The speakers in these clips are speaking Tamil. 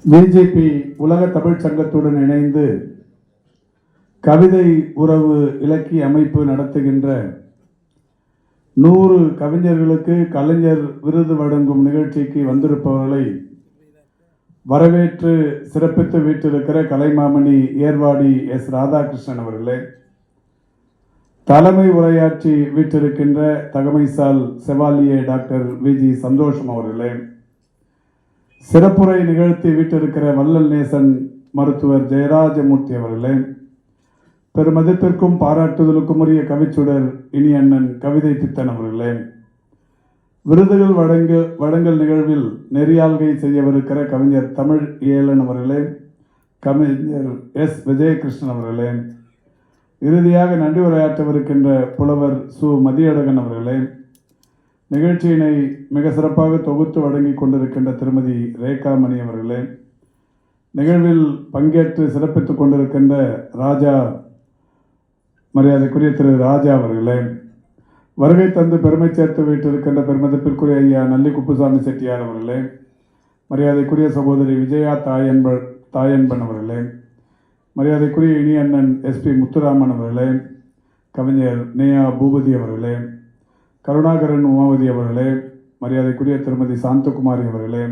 பிஜேபி உலக தமிழ்ச் சங்கத்துடன் இணைந்து கவிதை உறவு இலக்கிய அமைப்பு நடத்துகின்ற 100 கவிஞர்களுக்கு கலைஞர் விருது வழங்கும் நிகழ்ச்சிக்கு வந்திருப்பவர்களை வரவேற்று சிறப்பித்து வீட்டிருக்கிற கலைமாமணி ஏர்வாடி எஸ் ராதாகிருஷ்ணன் அவர்களே, தலைமை உரையாற்றி வீட்டிருக்கின்ற தகமைசால் செவாலியே டாக்டர் விஜி சந்தோஷம் அவர்களே, சிறப்புரை நிகழ்த்தி வீட்டிருக்கிற வள்ளல் நேசன் மருத்துவர் ஜெயராஜமூர்த்தி அவர்களே, பெருமதிப்பிற்கும் பாராட்டுதலுக்கும் உரிய கவிச்சுடர் இனி அண்ணன் கவிதை பித்தன் அவர்களே, விருதுகள் வழங்கல் நிகழ்வில் நெறியாள்கை செய்யவிருக்கிற கவிஞர் தமிழ் ஏலன் அவர்களே, கவிஞர் எஸ் விஜயகிருஷ்ணன் அவர்களே, இறுதியாக நன்றி உரையாற்றவிருக்கின்ற புலவர் சு மதியழகன் அவர்களே, நிகழ்ச்சியினை மிக சிறப்பாக தொகுத்து வழங்கி கொண்டிருக்கின்ற திருமதி ரேகாமணி அவர்களே, நிகழ்வில் பங்கேற்று சிறப்பித்துக் கொண்டிருக்கின்ற ராஜா மரியாதைக்குரிய திரு ராஜா அவர்களே, வருகை தந்து பெருமை சேர்த்து வீட்டிருக்கின்ற பெருமதிப்பிற்குரிய ஐயா நல்லி குப்புசாமி செட்டியார் அவர்களே, மரியாதைக்குரிய சகோதரி விஜயா தாயன்பன் அவர்களே, மரியாதைக்குரிய இனி அண்ணன் எஸ்பி முத்துராமன் அவர்களே, கவிஞர் நேயா பூபதி அவர்களே, கருணாகரன் உமாவதி அவர்களே, மரியாதைக்குரிய திருமதி சாந்தகுமாரி அவர்களே,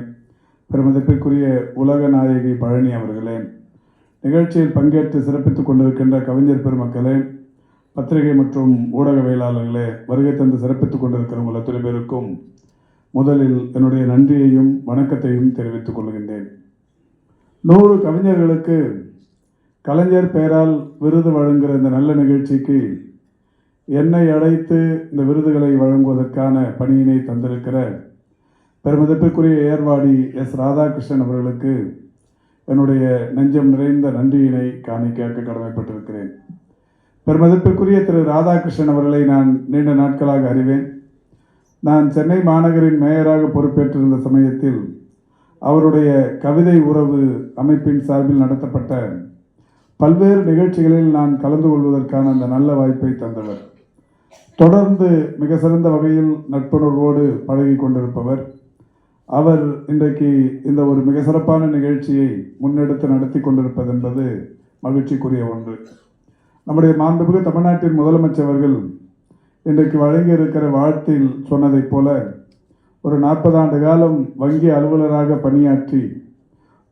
பெருமதிப்பிற்குரிய உலக நாயகி பழனி அவர்களே, நிகழ்ச்சியில் பங்கேற்று சிறப்பித்துக் கொண்டிருக்கின்ற கவிஞர் பெருமக்களே, பத்திரிகை மற்றும் ஊடகவியலாளர்களே, வருகை தந்து சிறப்பித்துக் கொண்டிருக்கிற உங்கள் அத்தனை பேருக்கும் முதலில் என்னுடைய நன்றியையும் வணக்கத்தையும் தெரிவித்துக் கொள்கின்றேன். 100 கவிஞர்களுக்கு கலைஞர் பெயரால் விருது வழங்குகிற இந்த நல்ல நிகழ்ச்சிக்கு என்னை அழைத்து இந்த விருதுகளை வழங்குவதற்கான பணியினை தந்திருக்கிற பெருமதிப்பிற்குரிய ஏர்வாடி எஸ் ராதாகிருஷ்ணன் அவர்களுக்கு என்னுடைய நெஞ்சம் நிறைந்த நன்றியினை காணிக்கையாக்க கடமைப்பட்டிருக்கிறேன். பெருமதிப்பிற்குரிய திரு ராதாகிருஷ்ணன் அவர்களை நான் நீண்ட நாட்களாக அறிவேன். நான் சென்னை மாநகரின் மேயராக பொறுப்பேற்றிருந்த சமயத்தில் அவருடைய கவிதை உறவு அமைப்பின் சார்பில் நடத்தப்பட்ட பல்வேறு நிகழ்ச்சிகளில் நான் கலந்து கொள்வதற்கான அந்த நல்ல வாய்ப்பை தந்தவர். தொடர்ந்து மிக சிறந்த வகையில் நட்புணர்வோடு பழகி கொண்டிருப்பவர். அவர் இன்றைக்கு இந்த ஒரு மிக சிறப்பான நிகழ்ச்சியை முன்னெடுத்து நடத்தி கொண்டிருப்பது என்பது மகிழ்ச்சிக்குரிய ஒன்று. நம்முடைய மாண்புமிகு தமிழ்நாட்டின் முதலமைச்சர் அவர்கள் இன்றைக்கு வழங்கி இருக்கிற வாழ்த்தில் சொன்னதைப் போல ஒரு 40 ஆண்டு காலம் வங்கி அலுவலராக பணியாற்றி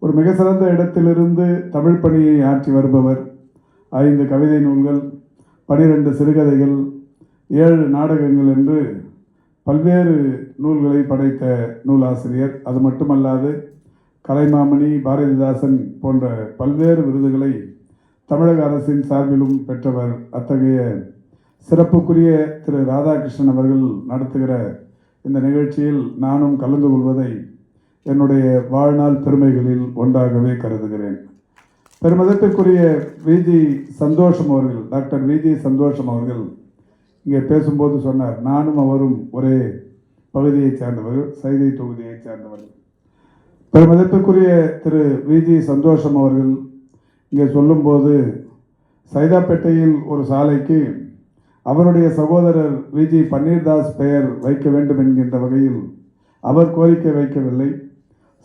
ஒரு மிக சிறந்த இடத்திலிருந்து தமிழ் பணியை ஆற்றி வருபவர். 5 கவிதை நூல்கள், 12 சிறுகதைகள், 7 நாடகங்கள் என்று பல்வேறு நூல்களை படைத்த நூலாசிரியர். அது மட்டுமல்லாது கலைமாமணி, பாரதிதாசன் போன்ற பல்வேறு விருதுகளை தமிழக அரசின் சார்பிலும் பெற்றவர். அத்தகைய சிறப்புக்குரிய திரு ராதாகிருஷ்ணன் அவர்கள் நடத்துகிற இந்த நிகழ்ச்சியில் நானும் கலந்து கொள்வதை என்னுடைய வாழ்நாள் பெருமைகளில் ஒன்றாகவே கருதுகிறேன். பெருமதிப்பிற்குரிய விஜி சந்தோஷம் அவர்கள், டாக்டர் விஜி சந்தோஷம் அவர்கள் இங்கே பேசும்போது சொன்னார், நானும் அவரும் ஒரே பகுதியைச் சேர்ந்தவர்கள், சைதை தொகுதியைச் சேர்ந்தவர்கள். பெருமதிப்பிற்குரிய திரு விஜி சந்தோஷம் அவர்கள் இங்கே சொல்லும்போது சைதாப்பேட்டையில் ஒரு சாலைக்கு அவருடைய சகோதரர் விஜி பன்னீர்தாஸ் பெயர் வைக்க வேண்டும் என்கின்ற வகையில் அவர் கோரிக்கை வைக்கவில்லை.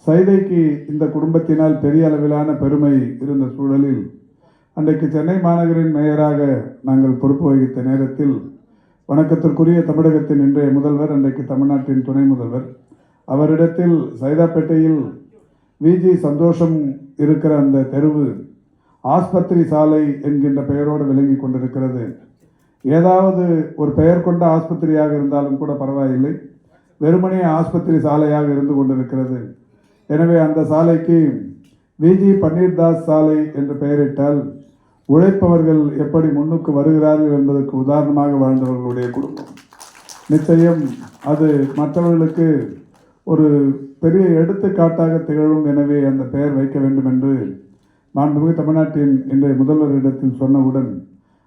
சைதைக்கு இந்த குடும்பத்தினால் பெரிய அளவிலான பெருமை இருந்த சூழலில் அன்றைக்கு சென்னை மாநகரின் மேயராக நாங்கள் பொறுப்பு வகித்த நேரத்தில் வணக்கத்திற்குரிய தமிழகத்தின் இன்றைய முதல்வர், அன்றைக்கு தமிழ்நாட்டின் துணை முதல்வர், அவரிடத்தில் சைதாப்பேட்டையில் விஜி சந்தோஷம் இருக்கிற அந்த தெருவு ஆஸ்பத்திரி சாலை என்கின்ற பெயரோடு விளங்கி கொண்டிருக்கிறது. ஏதாவது ஒரு பெயர் கொண்ட ஆஸ்பத்திரியாக இருந்தாலும் கூட பரவாயில்லை, வெறுமனே ஆஸ்பத்திரி சாலையாக இருந்து கொண்டிருக்கிறது. எனவே அந்த சாலைக்கு விஜி பன்னீர்தாஸ் சாலை என்று பெயரிட்டால் உழைப்பவர்கள் எப்படி முன்னுக்கு வருகிறார்கள் என்பதற்கு உதாரணமாக வாழ்ந்தவர்களுடைய குடும்பம். நிச்சயம் அது மற்றவர்களுக்கு ஒரு பெரிய எடுத்துக்காட்டாக திகழும். எனவே அந்த பெயர் வைக்க வேண்டும் என்று மாண்புமிகு தமிழ்நாட்டின் இன்றைய முதல்வரிடத்தில் சொன்னவுடன்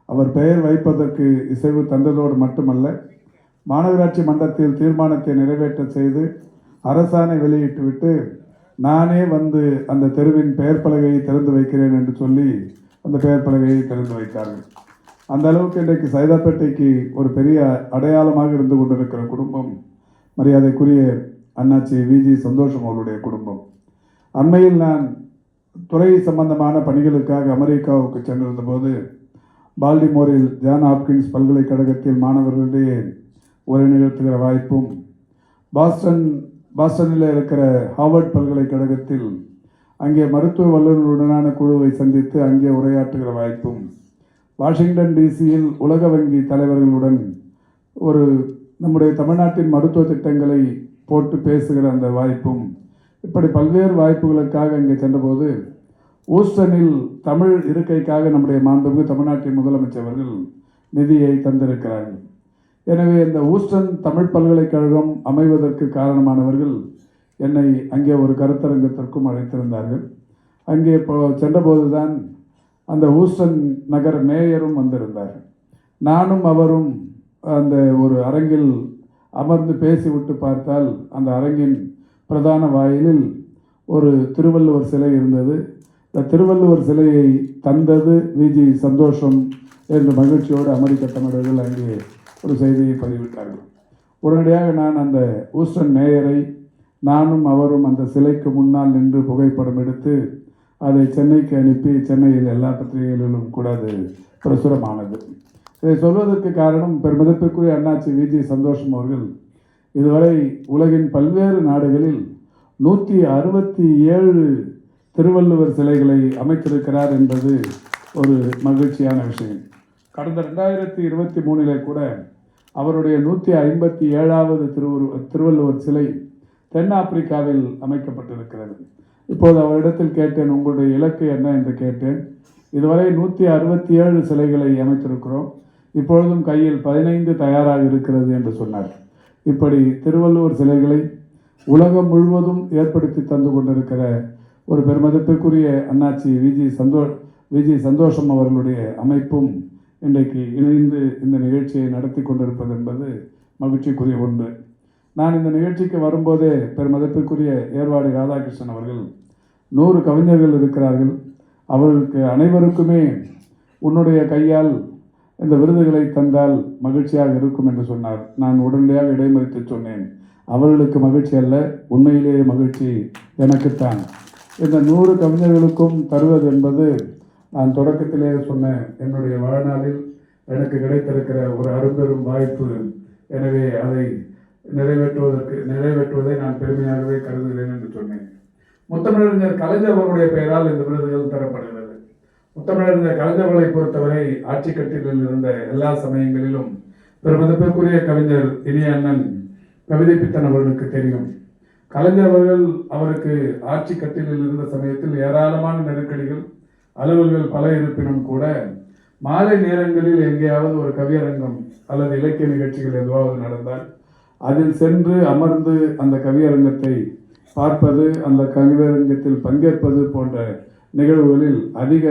அவர் பெயர் வைப்பதற்கு இசைவு தந்ததோடு மட்டுமல்ல, மாநகராட்சி மன்றத்தில் தீர்மானத்தை நிறைவேற்ற செய்து அரசாணை வெளியிட்டுவிட்டு நானே வந்து அந்த தெருவின் பெயர் பலகையை திறந்து வைக்கிறேன் என்று சொல்லி அந்த பெயர் பலகையை திறந்து வைத்தார்கள். அந்த அளவுக்கு இன்றைக்கு சைதாப்பேட்டைக்கு ஒரு பெரிய அடையாளமாக இருந்து கொண்டிருக்கிற குடும்பம் மரியாதைக்குரிய அண்ணாச்சி விஜி சந்தோஷம் அவர்களுடைய குடும்பம். அண்மையில் நான் துறை சம்பந்தமான பணிகளுக்காக அமெரிக்காவுக்கு சென்றிருந்தபோது பால்டிமோரில் ஜான் ஹாப்கின்ஸ் பல்கலைக்கழகத்தில் மாணவர்களிடையே உரை நிகழ்த்துகிற வாய்ப்பும், பாஸ்டனில் இருக்கிற ஹார்வர்ட் பல்கலைக்கழகத்தில் அங்கே மருத்துவ வல்லுநர்களுடனான குழுவை சந்தித்து அங்கே உரையாற்றுகிற வாய்ப்பும், வாஷிங்டன் டிசியில் உலக வங்கி தலைவர்களுடன் நம்முடைய தமிழ்நாட்டின் மருத்துவ திட்டங்களை போட்டு பேசுகிற அந்த வாய்ப்பும், இப்படி பல்வேறு வாய்ப்புகளுக்காக அங்கே சென்றபோது ஊஸ்டனில் தமிழ் இருக்கைக்காக நம்முடைய மாண்புமிகு தமிழ்நாட்டின் முதலமைச்சர்கள் நிதியை தந்திருக்கிறார்கள். எனவே இந்த ஊஸ்டன் தமிழ் பல்கலைக்கழகம் அமைவதற்கு காரணமானவர்கள் என்னை அங்கே ஒரு கருத்தரங்கத்திற்கும் அழைத்திருந்தார்கள். அங்கே சென்றபோது தான் அந்த ஊஸ்டன் நகர மேயரும் வந்திருந்தார்கள். நானும் அவரும் அந்த ஒரு அரங்கில் அமர்ந்து பேசிவிட்டு பார்த்தால் அந்த அரங்கின் பிரதான வாயிலில் ஒரு திருவள்ளுவர் சிலை இருந்தது. இந்த திருவள்ளுவர் சிலையை தந்தது விஜி சந்தோஷம் என்ற மகிழ்ச்சியோடு அமெரிக்க தமிழர்கள் அங்கே ஒரு செய்தியை பதிவிட்டார்கள். உடனடியாக நான் அந்த ஊஸ்டன் மேயரை நானும் அவரும் அந்த சிலைக்கு முன்னால் நின்று புகைப்படம் எடுத்து அதை சென்னைக்கு அனுப்பி சென்னையில் எல்லா பத்திரிகைகளிலும் கூட அது பிரசுரமானது. இதை சொல்வதற்கு காரணம் பெருமதிப்பிற்குரிய அண்ணாச்சி விஜி சந்தோஷம் அவர்கள் இதுவரை உலகின் பல்வேறு நாடுகளில் 167 திருவள்ளுவர் சிலைகளை அமைத்திருக்கிறார் என்பது ஒரு மகிழ்ச்சியான விஷயம். கடந்த 2023 கூட அவருடைய 157வது திருவள்ளுவர் சிலை தென்னாப்பிரிக்காவில் அமைக்கப்பட்டிருக்கிறது. இப்போது அவரிடத்தில் கேட்டேன், உங்களுடைய இலக்கு என்ன என்று கேட்டேன். இதுவரை 167 சிலைகளை அமைத்திருக்கிறோம், இப்பொழுதும் கையில் 15 தயாராக இருக்கிறது என்று சொன்னார். இப்படி திருவள்ளுவர் சிலைகளை உலகம் முழுவதும் ஏற்படுத்தி தந்து கொண்டிருக்கிற ஒரு பெருமதிப்பிற்குரிய அண்ணாச்சி விஜி சந்தோஷம் அவர்களுடைய அமைப்பும் இன்றைக்கு இணைந்து இந்த நிகழ்ச்சியை நடத்தி கொண்டிருப்பது என்பது மகிழ்ச்சிக்குரிய ஒன்று. நான் இந்த நிகழ்ச்சிக்கு வரும்போதே பெருமதிப்பிற்குரிய ஏர்வாடி ராதாகிருஷ்ணன் அவர்கள் 100 கவிஞர்கள் இருக்கிறார்கள், அவர்களுக்கு அனைவருக்குமே உன்னுடைய கையால் இந்த விருதுகளை தந்தால் மகிழ்ச்சியாக இருக்கும் என்று சொன்னார். நான் உடனடியாக இடைமறித்து சொன்னேன், அவர்களுக்கு மகிழ்ச்சி அல்ல, உண்மையிலேயே மகிழ்ச்சி எனக்குத்தான். இந்த 100 கவிஞர்களுக்கும் தருவது என்பது நான் தொடக்கத்திலே சொன்ன என்னுடைய வாழ்நாளில் எனக்கு கிடைத்திருக்கிற ஒரு அரும்பெரும் வாய்ப்பு. எனவே அதை நிறைவேற்றுவதை நான் பெருமையாகவே கருதுகிறேன் என்று சொன்னேன். முத்தமிழறிஞர் கலைஞர் அவருடைய பெயரால் இந்த விருதுகள் தரப்படுகிறது. முத்தமிழறிஞர் கலைஞர்களை பொறுத்தவரை ஆட்சி கட்டிலில் இருந்த எல்லா சமயங்களிலும் பெருமதிப்பிற்குரிய கவிஞர் இனிய அண்ணன் கவிதை பித்தன் அவர்களுக்கு தெரியும். கலைஞர் அவர்கள் அவருக்கு ஆட்சி கட்டிலில் இருந்த சமயத்தில் ஏராளமான நெருக்கடிகள், அலுவல்கள் பல இருப்பினும் கூட மாலை நேரங்களில் எங்கேயாவது ஒரு கவியரங்கம் அல்லது இலக்கிய நிகழ்ச்சிகள் எதுவாவது நடந்தால் அதில் சென்று அமர்ந்து அந்த கவியரங்கத்தை பார்ப்பது, அந்த கவியரங்கத்தில் பங்கேற்பது போன்ற நிகழ்வுகளில் அதிக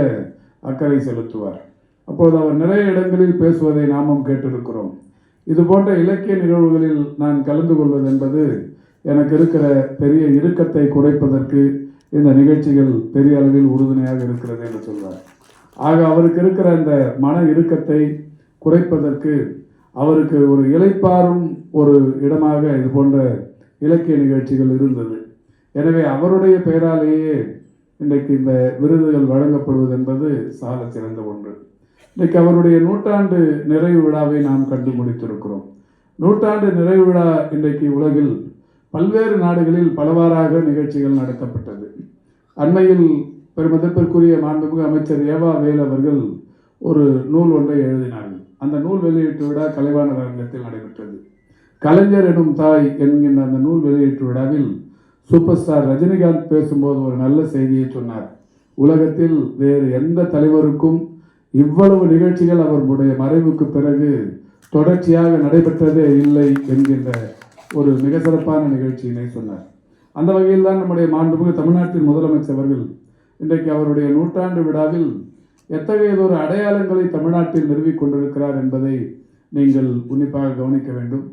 அக்கறை செலுத்துவார். அப்போது அவர் நிறைய இடங்களில் பேசுவதை நாமும் கேட்டிருக்கிறோம். இது போன்ற இலக்கிய நிகழ்வுகளில் நான் கலந்து கொள்வது என்பது எனக்கு இருக்கிற பெரிய இறுக்கத்தை குறைப்பதற்கு இந்த நிகழ்ச்சிகள் பெரிய அளவில் உறுதுணையாக இருக்கிறது என்று சொல்வார். ஆக அவருக்கு இருக்கிற அந்த மன இறுக்கத்தை குறைப்பதற்கு அவருக்கு ஒரு இளைப்பாறும் ஒரு இடமாக இது போன்ற இலக்கிய நிகழ்ச்சிகள் இருந்தது. எனவே அவருடைய பெயராலேயே இன்றைக்கு இந்த விருதுகள் வழங்கப்படுவது என்பது சால சிறந்த ஒன்று. இன்றைக்கு அவருடைய 100ஆண்டு நிறைவு விழாவை நாம் கண்டு முடித்திருக்கிறோம். 100ஆண்டு நிறைவு விழா இன்றைக்கு உலகில் பல்வேறு நாடுகளில் பலவாறாக நிகழ்ச்சிகள் நடத்தப்பட்டது. அண்மையில் பெருமதிப்பிற்குரிய மாண்புமிகு அமைச்சர் ஏவா வேல் அவர்கள் ஒரு நூல் ஒன்றை எழுதினார்கள். அந்த நூல் வெளியீட்டு விழா கலைவாணர் அரங்கத்தில் நடைபெற்றது. கலைஞர் எனும் தாய் என்கின்ற அந்த நூல் வெளியீட்டு விழாவில் சூப்பர் ஸ்டார் ரஜினிகாந்த் பேசும்போது ஒரு நல்ல செய்தியை சொன்னார். உலகத்தில் வேறு எந்த தலைவருக்கும் இவ்வளவு நிகழ்ச்சிகள் அவர்களுடைய மறைவுக்கு பிறகு தொடர்ச்சியாக நடைபெற்றதே இல்லை என்கின்ற ஒரு மிக சிறப்பான நிகழ்ச்சியினை சொன்னார். அந்த வகையில் தான் நம்முடைய மாண்புமிகு தமிழ்நாட்டின் முதலமைச்சர் அவர்கள் இன்றைக்கு அவருடைய 100ஆண்டு விழாவில் எத்தகையதொரு அடையாளங்களை தமிழ்நாட்டில் நிறுவிக் கொண்டிருக்கிறார் என்பதை நீங்கள் உன்னிப்பாக கவனிக்க வேண்டும்.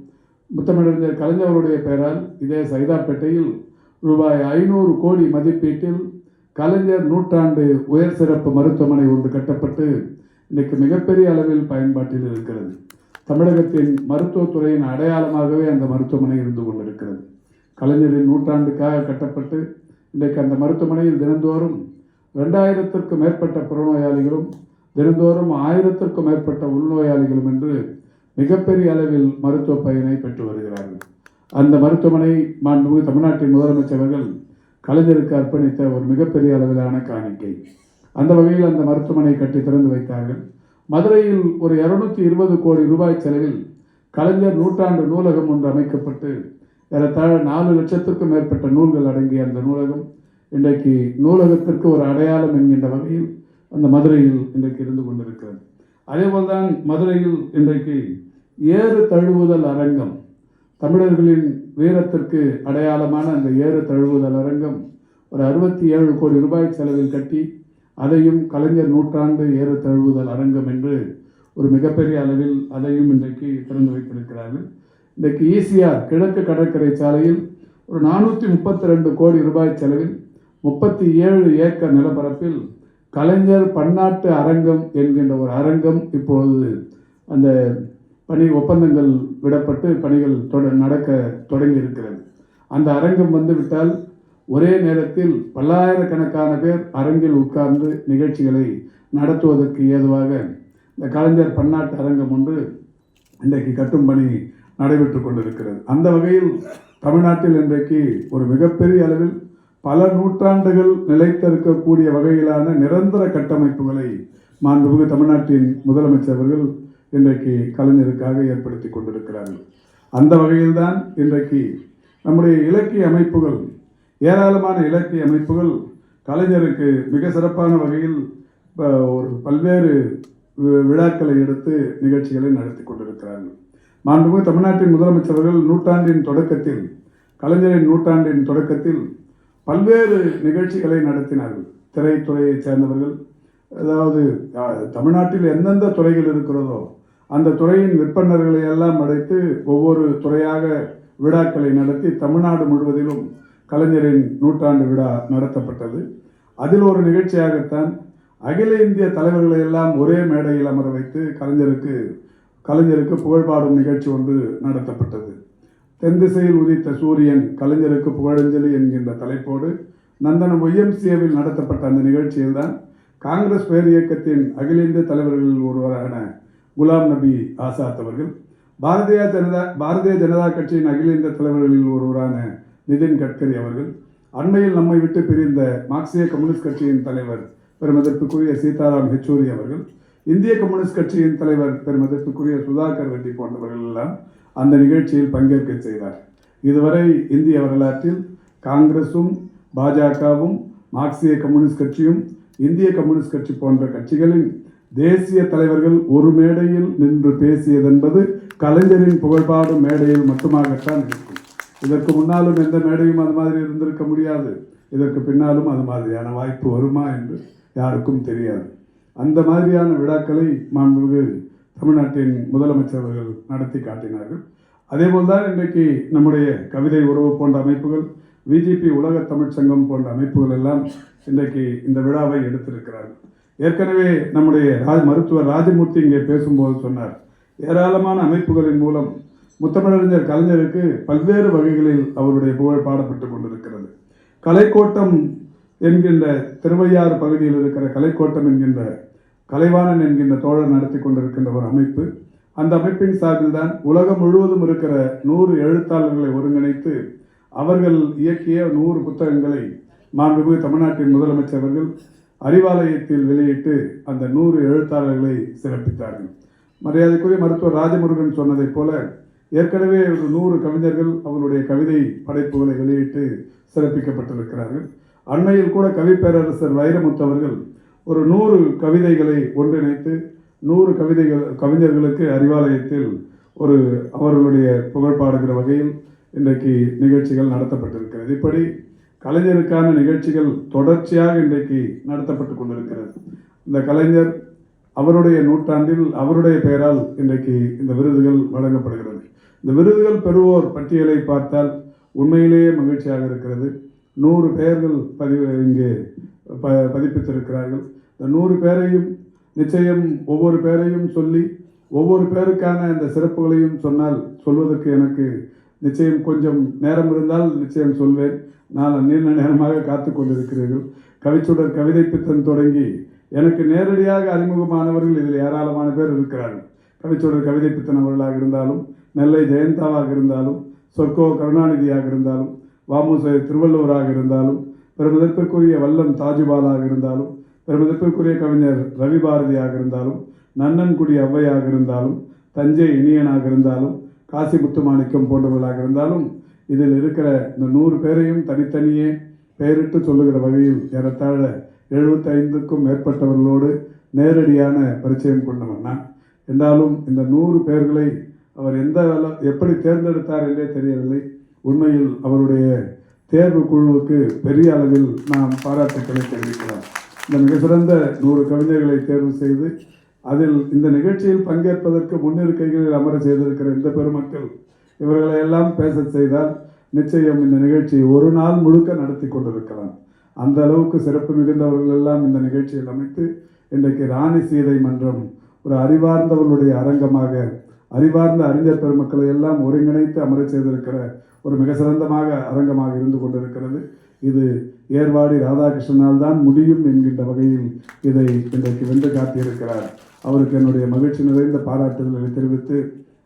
முத்தமிழறிஞர் கலைஞருடைய பெயரால் இதே சைதாப்பேட்டையில் ரூபாய் 500 கோடி மதிப்பீட்டில் கலைஞர் 100ஆண்டு உயர் சிறப்பு மருத்துவமனை ஒன்று கட்டப்பட்டு இன்றைக்கு மிகப்பெரிய அளவில் பயன்பாட்டில் இருக்கிறது. தமிழகத்தின் மருத்துவத்துறையின் அடையாளமாகவே அந்த மருத்துவமனை இருந்து கொண்டிருக்கிறது. கலைஞரின் 100ஆண்டுக்காக கட்டப்பட்டு இன்றைக்கு அந்த மருத்துவமனையில் தினந்தோறும் 2000த்திற்கும் மேற்பட்ட புறநோயாளிகளும் தினந்தோறும் 1000த்திற்கும் மேற்பட்ட உள்நோயாளிகளும் என்று மிகப்பெரிய அளவில் மருத்துவ பயனை பெற்று வருகிறார்கள். அந்த மருத்துவமனை மாண்புமிகு தமிழ்நாட்டின் முதலமைச்சர்கள் கலைஞருக்கு அர்ப்பணித்த ஒரு மிகப்பெரிய அளவிலான காணிக்கை. அந்த வகையில் அந்த மருத்துவமனை கட்டி திறந்து வைத்தார்கள். மதுரையில் ஒரு 220 கோடி ரூபாய் செலவில் கலைஞர் நூற்றாண்டு நூலகம் ஒன்று அமைக்கப்பட்டு ஏறத்தாழ 4 லட்சத்திற்கும் மேற்பட்ட நூல்கள் அடங்கிய அந்த நூலகம் இன்றைக்கு நூலகத்திற்கு ஒரு அடையாளம் என்கின்ற வகையில் அந்த மதுரையில் இன்றைக்கு இருந்து கொண்டிருக்கிறது. அதேபோல்தான் மதுரையில் இன்றைக்கு ஏறு தழுவுதல் அரங்கம், தமிழர்களின் வீரத்திற்கு அடையாளமான அந்த ஏறு தழுவுதல் அரங்கம் ஒரு 67 கோடி ரூபாய் செலவில் கட்டி அதையும் கலைஞர் நூற்றாண்டு ஏறு தழுவுதல் அரங்கம் என்று ஒரு மிகப்பெரிய அளவில் அதையும் இன்றைக்கு திறந்து வைத்திருக்கிறார்கள். இன்றைக்கு ஈசிஆர் கிழக்கு கடற்கரை சாலையில் ஒரு 432 கோடி ரூபாய் செலவில் 37 ஏக்கர் நிலப்பரப்பில் கலைஞர் பன்னாட்டு அரங்கம் என்கின்ற ஒரு அரங்கம் இப்பொழுது அந்த பணி ஒப்பந்தங்கள் விடப்பட்டு பணிகள் நடக்க தொடங்கி இருக்கிறது. அந்த அரங்கம் வந்துவிட்டால் ஒரே நேரத்தில் பல்லாயிரக்கணக்கான பேர் அரங்கில் உட்கார்ந்து நிகழ்ச்சிகளை நடத்துவதற்கு ஏதுவாக இந்த கலைஞர் பன்னாட்டு அரங்கம் ஒன்று இன்றைக்கு கட்டும் பணி நடைபெற்று கொண்டிருக்கிறது. அந்த வகையில் தமிழ்நாட்டில் இன்றைக்கு ஒரு மிகப்பெரிய அளவில் பல நூற்றாண்டுகள் நிலைத்திருக்கக்கூடிய வகையிலான நிரந்தர கட்டமைப்புகளை மாண்புமிகு தமிழ்நாட்டின் முதலமைச்சர்கள் இன்றைக்கு கலைஞருக்காக ஏற்படுத்தி கொண்டிருக்கிறார்கள். அந்த வகையில்தான் இன்றைக்கு நம்முடைய இலக்கிய அமைப்புகள், ஏராளமான இலக்கிய அமைப்புகள் கலைஞருக்கு மிக சிறப்பான வகையில் ஒரு பல்வேறு விழாக்களை எடுத்து நிகழ்ச்சிகளை நடத்தி கொண்டிருக்கிறார்கள். மாண்புமிகு தமிழ்நாட்டின் முதலமைச்சர்கள் நூற்றாண்டின் தொடக்கத்தில், கலைஞரின் நூற்றாண்டின் தொடக்கத்தில் பல்வேறு நிகழ்ச்சிகளை நடத்தினார்கள். திரைத்துறையைச் சேர்ந்தவர்கள், அதாவது தமிழ்நாட்டில் எந்தெந்த துறைகள் இருக்கிறதோ அந்த துறையின் விற்பனர்களை எல்லாம் அழைத்து ஒவ்வொரு துறையாக விழாக்களை நடத்தி தமிழ்நாடு முழுவதிலும் கலைஞரின் நூற்றாண்டு விழா நடத்தப்பட்டது. அதில் ஒரு நிகழ்ச்சியாகத்தான் அகில இந்திய தலைவர்களை எல்லாம் ஒரே மேடையில் அமர வைத்து கலைஞருக்கு புகழ்பாடும் நிகழ்ச்சி ஒன்று நடத்தப்பட்டது. தென் திசையில் உதித்த சூரியன் கலைஞருக்கு புகழஞ்சலி என்கின்ற தலைப்போடு நந்தனம் YMCAவில் நடத்தப்பட்ட அந்த நிகழ்ச்சியில்தான் காங்கிரஸ் பேர் இயக்கத்தின் அகில இந்திய தலைவர்களில் ஒருவரான குலாம் நபி ஆசாத் அவர்கள், பாரதிய ஜனதா கட்சியின் அகில இந்திய தலைவர்களில் ஒருவரான நிதின் கட்கரி அவர்கள், அண்மையில் நம்மை விட்டு பிரிந்த மார்க்சிய கம்யூனிஸ்ட் கட்சியின் தலைவர் பெருமதிப்புக்குரிய சீதாராம் யெச்சூரி அவர்கள், இந்திய கம்யூனிஸ்ட் கட்சியின் தலைவர் பெருமதிப்புக்குரிய சுதாகர் ரெட்டி போன்றவர்கள் எல்லாம் அந்த நிகழ்ச்சியில் பங்கேற்க செய்தார். இதுவரை இந்திய வரலாற்றில் காங்கிரசும் பாஜகவும் மார்க்சிய கம்யூனிஸ்ட் கட்சியும் இந்திய கம்யூனிஸ்ட் கட்சி போன்ற கட்சிகளின் தேசிய தலைவர்கள் ஒரு மேடையில் நின்று பேசியதென்பது கலைஞரின் புகழ்பாடும் மேடையில் மட்டுமாகத்தான் இருக்கும். இதற்கு முன்னாலும் எந்த மேடையும் அது மாதிரி இருந்திருக்க முடியாது. இதற்கு பின்னாலும் அது மாதிரியான வாய்ப்பு வருமா என்று யாருக்கும் தெரியாது. அந்த மாதிரியான விழாக்களை மாண்புமிகு தமிழ்நாட்டின் முதலமைச்சர்கள் நடத்தி காட்டினார்கள். அதேபோல்தான் இன்றைக்கு நம்முடைய கவிதை உறவு போன்ற அமைப்புகள், VGP உலக தமிழ் சங்கம் போன்ற அமைப்புகள் எல்லாம் இன்றைக்கு இந்த விழாவை எடுத்திருக்கிறார்கள். ஏற்கனவே நம்முடைய மருத்துவர் ராஜமூர்த்தி இங்கே பேசும்போது சொன்னார், ஏராளமான அமைப்புகளின் மூலம் முத்தமிழறிஞர் கலைஞருக்கு பல்வேறு வகைகளில் அவருடைய புகழ் பாடப்பட்டு கொண்டிருக்கிறது. கலைக்கோட்டம் என்கின்ற திருவையாறு பகுதியில் இருக்கிற கலைக்கோட்டம் என்கின்ற கலைவாணன் என்கின்ற தோழர் நடத்தி கொண்டிருக்கின்ற ஒரு அமைப்பு. அந்த அமைப்பின் சார்பில் தான் உலகம் முழுவதும் இருக்கிற 100 எழுத்தாளர்களை ஒருங்கிணைத்து அவர்கள் இயக்கிய 100 புத்தகங்களை மாண்புமிகு தமிழ்நாட்டின் முதலமைச்சர்கள் அறிவாலயத்தில் வெளியிட்டு அந்த 100 எழுத்தாளர்களை சிறப்பித்தார்கள். மரியாதைக்குரிய மருத்துவர் ராஜமுருகன் சொன்னதைப் போல ஏற்கனவே ஒரு 100 கவிஞர்கள் அவருடைய கவிதை படைப்புகளை வெளியிட்டு சிறப்பிக்கப்பட்டிருக்கிறார்கள். அண்மையில் கூட கவி பேரரசர் வைரமுத்து அவர்கள் ஒரு 100 கவிதைகளை ஒன்றிணைத்து 100 கவிஞர்களுக்கு அறிவாலயத்தில் அவர்களுடைய புகழ் பாடுகிற வகையில் இன்றைக்கு நிகழ்ச்சிகள் நடத்தப்பட்டிருக்கிறது. இப்படி கலைஞருக்கான நிகழ்ச்சிகள் தொடர்ச்சியாக இன்றைக்கு நடத்தப்பட்டு கொண்டிருக்கிறது. இந்த கலைஞர் அவருடைய நூற்றாண்டில் அவருடைய பெயரால் இன்றைக்கு இந்த விருதுகள் வழங்கப்படுகிறது. இந்த விருதுகள் பெறுவோர் பட்டியலை பார்த்தால் உண்மையிலேயே மகிழ்ச்சியாக இருக்கிறது. 100 பெயர்கள் இங்கே பதிப்பித்திருக்கிறார்கள். இந்த 100 பேரையும் நிச்சயம் ஒவ்வொரு பேரையும் சொல்லி ஒவ்வொரு பேருக்கான அந்த சிறப்புகளையும் சொல்வதற்கு எனக்கு நிச்சயம் கொஞ்சம் நேரம் இருந்தால் நிச்சயம் சொல்வேன். நீண்ட நேரமாக காத்து கொண்டிருக்கிறீர்கள். கவிச்சுடர் கவிதை பித்தன் தொடங்கி எனக்கு நேரடியாக அறிமுகமானவர்கள் இதில் ஏராளமான பேர் இருக்கிறார்கள். கவிச்சுடர் கவிதை பித்தன் அவர்களாக இருந்தாலும், நெல்லை ஜெயந்தாவாக இருந்தாலும், சொற்கோ கருணாநிதியாக இருந்தாலும், வாமுச திருவள்ளுவராக இருந்தாலும், பெருமிதத்திற்குரிய வல்லம் தாஜுபாலாக இருந்தாலும், பெருமிதத்திற்குரிய கவிஞர் ரவி பாரதியாக இருந்தாலும், நன்னன்குடி ஔவையாக இருந்தாலும், தஞ்சை இனியனாக இருந்தாலும், காசி முத்துமாணிக்கம் போன்றவர்களாக இருந்தாலும், இதில் இருக்கிற இந்த 100 பேரையும் தனித்தனியே பெயரிட்டு சொல்லுகிற வகையில் ஏறத்தாழ 75க்கும் மேற்பட்டவர்களோடு நேரடியான பரிச்சயம் கொண்டவன் நான். என்றாலும் இந்த 100 பேர்களை அவர் எப்படி தேர்ந்தெடுத்தார் என்றே தெரியவில்லை. உண்மையில் அவருடைய தேர்வு குழுவுக்கு பெரிய அளவில் நாம் பாராட்டுக்களை தெரிவிக்கலாம். இந்த மிக சிறந்த 100 கவிஞர்களை தேர்வு செய்து அதில் இந்த நிகழ்ச்சியில் பங்கேற்பதற்கு முன்னிருக்கைகளில் அமர செய்திருக்கிற இந்த பெருமக்கள் இவர்களை எல்லாம் பேச செய்தால் நிச்சயம் இந்த நிகழ்ச்சியை ஒரு நாள் முழுக்க நடத்தி கொண்டிருக்கலாம். அந்த அளவுக்கு சிறப்பு மிகுந்தவர்கள் எல்லாம் இந்த நிகழ்ச்சியில் அமைத்து இன்றைக்கு ராணி சீதை மன்றம் ஒரு அறிவார்ந்தவர்களுடைய அரங்கமாக, அறிவார்ந்த அறிஞர் பெருமக்களை எல்லாம் ஒருங்கிணைத்து அமர செய்திருக்கிற ஒரு மிக சிறந்தமாக அரங்கமாக இருந்து கொண்டிருக்கிறது. இது ஏர்வாடி ராதாகிருஷ்ணனால் தான் முடியும் என்கின்ற வகையில் இதை இன்றைக்கு வென்று காட்டியிருக்கிறார். அவருக்கு என்னுடைய மகிழ்ச்சி நிறைந்த பாராட்டுதல்களை தெரிவித்து,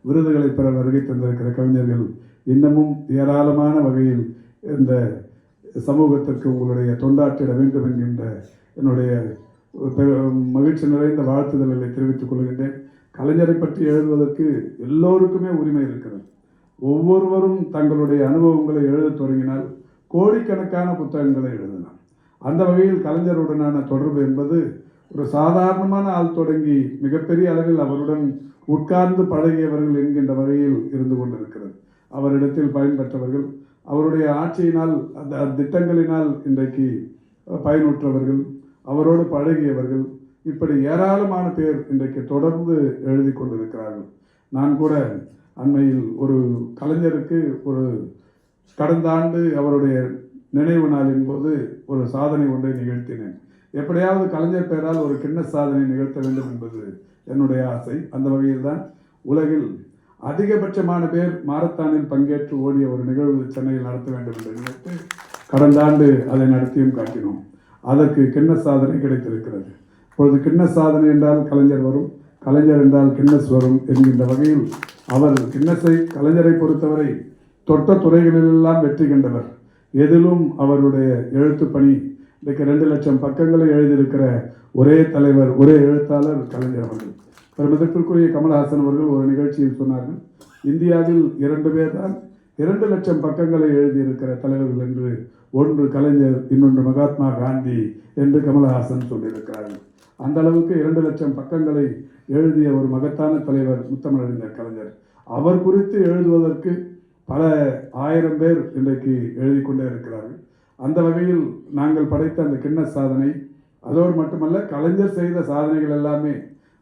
விருதுகளை பெற வருகை தந்திருக்கிற கவிஞர்கள் இன்னமும் ஏராளமான வகையில் இந்த சமூகத்திற்கு உங்களுடைய தொண்டாற்றிட வேண்டும் என்கின்ற என்னுடைய மகிழ்ச்சி நிறைந்த வாழ்த்துதல்களை தெரிவித்துக் கொள்கின்றேன். கலைஞரை பற்றி எழுதுவதற்கு எல்லோருக்குமே உரிமை இருக்கிறது. ஒவ்வொருவரும் தங்களுடைய அனுபவங்களை எழுதத் தொடங்கினால் கோடிக்கணக்கான புத்தகங்களை எழுதலாம். அந்த வகையில் கலைஞருடனான தொடர்பு என்பது ஒரு சாதாரணமான ஆள் தொடங்கி மிகப்பெரிய அளவில் அவருடன் உட்கார்ந்து பழகியவர்கள் என்கின்ற வகையில் இருந்து கொண்டிருக்கிறது. அவரிடத்தில் பயன்பெற்றவர்கள், அவருடைய ஆட்சியினால் அந்த திட்டங்களினால் இன்றைக்கு பயனுற்றவர்கள், அவரோடு பழகியவர்கள், இப்படி ஏராளமான பேர் இன்றைக்கு தொடர்ந்து எழுதி கொண்டிருக்கிறார்கள். நான் கூட அண்மையில் ஒரு கலைஞருக்கு ஒரு கடந்த ஆண்டு அவருடைய நினைவு நாளின் போது ஒரு சாதனை ஒன்றை நிகழ்த்தினேன். எப்படியாவது கலைஞர் பெயரால் ஒரு கின்னஸ் சாதனை நிகழ்த்த வேண்டும் என்பது என்னுடைய ஆசை. அந்த வகையில் தான் உலகில் அதிகபட்சமான பேர் மாரத்தானில் பங்கேற்று ஓடிய ஒரு நிகழ்வு சென்னையில் நடத்த வேண்டும் என்று நினைத்து கடந்த ஆண்டு அதை நடத்தியும் காட்டினோம். அதற்கு கின்னஸ் சாதனை கிடைத்திருக்கிறது. இப்பொழுது கின்னஸ் சாதனை என்றால் கலைஞர் வரும், கலைஞர் என்றால் கின்னஸ் வரும் என்கின்ற வகையில் அவர் கலைஞரை பொறுத்தவரை தொட்ட துறைகளிலெல்லாம் வெற்றி கண்டவர். எதிலும் அவருடைய எழுத்து பணி இன்றைக்கு 2 லட்சம் பக்கங்களை எழுதியிருக்கிற ஒரே தலைவர், ஒரே எழுத்தாளர் கலைஞர் அவர்கள். பெருமிதத்திற்குரிய கமல்ஹாசன் அவர்கள் ஒரு நிகழ்ச்சியில் சொன்னார்கள், இந்தியாவில் 2 பேர் தான் 2 லட்சம் பக்கங்களை எழுதியிருக்கிற தலைவர்கள் என்று. ஒன்று கலைஞர், இன்னொன்று மகாத்மா காந்தி என்று கமல்ஹாசன் சொல்லியிருக்கிறார்கள். அந்த அளவுக்கு 2 லட்சம் பக்கங்களை எழுதிய ஒரு மகத்தான தலைவர் முத்தமிழறிஞர் கலைஞர். அவர் குறித்து எழுதுவதற்கு பல 1000 பேர் இன்றைக்கு எழுதி கொண்டே இருக்கிறார்கள். அந்த வகையில் நாங்கள் படைத்த அந்த கின்னஸ் சாதனை அதோடு மட்டுமல்ல, கலைஞர் செய்த சாதனைகள் எல்லாமே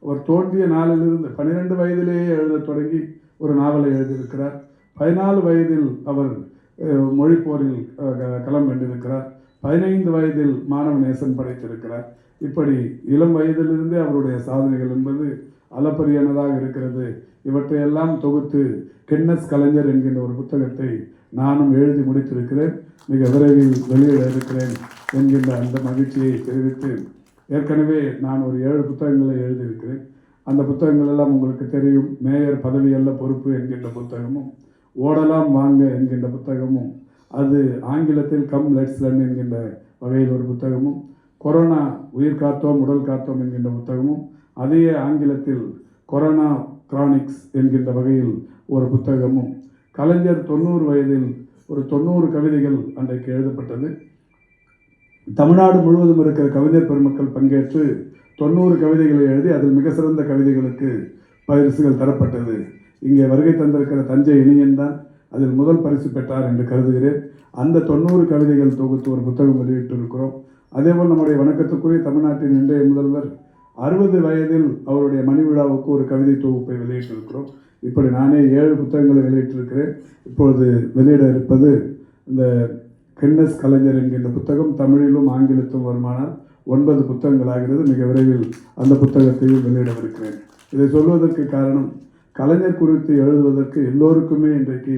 அவர் தோன்றிய நாளிலிருந்து 12 வயதிலேயே எழுதத் தொடங்கி ஒரு நாவலை எழுதியிருக்கிறார். 14 வயதில் அவர் மொழிப்போரில் களம் கண்டிருக்கிறார். 15 வயதில் மாணவ நேசன் படைத்திருக்கிறார். இப்படி இளம் வயதிலிருந்தே அவருடைய சாதனைகள் என்பது அளப்பரியனதாக இருக்கிறது. இவற்றையெல்லாம் தொகுத்து கின்னஸ் கலைஞர் என்கின்ற ஒரு புத்தகத்தை நானும் எழுதி முடித்திருக்கிறேன். மிக விரைவில் வெளியிட இருக்கிறேன் என்கின்ற அந்த மகிழ்ச்சியை தெரிவித்து, ஏற்கனவே நான் ஒரு 7 புத்தகங்களை எழுதியிருக்கிறேன். அந்த புத்தகங்கள் எல்லாம் உங்களுக்கு தெரியும். மேயர் பதவி அல்ல பொறுப்பு என்கின்ற புத்தகமும், ஓடலாம் வாங்க என்கின்ற புத்தகமும், அது ஆங்கிலத்தில் கம் லெட்ஸ் லர்ன் என்கின்ற வகையில் ஒரு புத்தகமும், கொரோனா உயிர் காத்தோம் உடல் காத்தோம் என்கின்ற புத்தகமும், அதே ஆங்கிலத்தில் கொரோனா கிரானிக்ஸ் என்கின்ற வகையில் ஒரு புத்தகமும், கலைஞர் 90 வயதில் ஒரு 90 கவிதைகள் அன்றைக்கு எழுதப்பட்டது. தமிழ்நாடு முழுவதும் இருக்கிற கவிஞர் பெருமக்கள் பங்கேற்று 90 கவிதைகளை எழுதி அதில் மிக சிறந்த கவிதைகளுக்கு பரிசுகள் தரப்பட்டது. இங்கே வருகை தந்திருக்கிற தஞ்சை இனியன் தான் அதில் முதல் பரிசு பெற்றார் என்று கருதுகிறேன். அந்த 90 கவிதைகள் தொகுத்து ஒரு புத்தகம் வெளியிட்டிருக்கிறோம். அதேபோல் நம்முடைய வணக்கத்துக்குரிய தமிழ்நாட்டின் இன்றைய முதல்வர் 60 வயதில் அவருடைய மணி விழாவுக்கு ஒரு கவிதை தொகுப்பை வெளியிட்டிருக்கிறோம். இப்படி நானே 7 புத்தகங்களை வெளியிட்டிருக்கிறேன். இப்பொழுது வெளியிட இருப்பது இந்த கின்னஸ் கலைஞர் என்கின்ற புத்தகம். தமிழிலும் ஆங்கிலத்திலும் வருமானால் 9 புத்தகங்களாகிறது. மிக விரைவில் அந்த புத்தகத்தையும் வெளியிடவிருக்கிறேன். இதை சொல்வதற்கு காரணம், கலைஞர் குறித்து எழுதுவதற்கு எல்லோருக்குமே இன்றைக்கு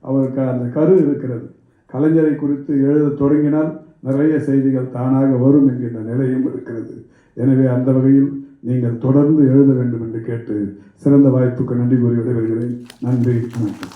அவருக்கு அந்த கரு இருக்கிறது. கலைஞரை குறித்து எழுத தொடங்கினால் நிறைய செய்திகள் தானாக வரும் என்கின்ற நிலையும் இருக்கிறது. எனவே அந்த வகையில் நீங்கள் தொடர்ந்து எழுத வேண்டும் என்று கேட்டு சிறந்த வாய்ப்புக்கு நன்றி கூறி விடைபெறுகிறேன். நன்றி, வணக்கம்.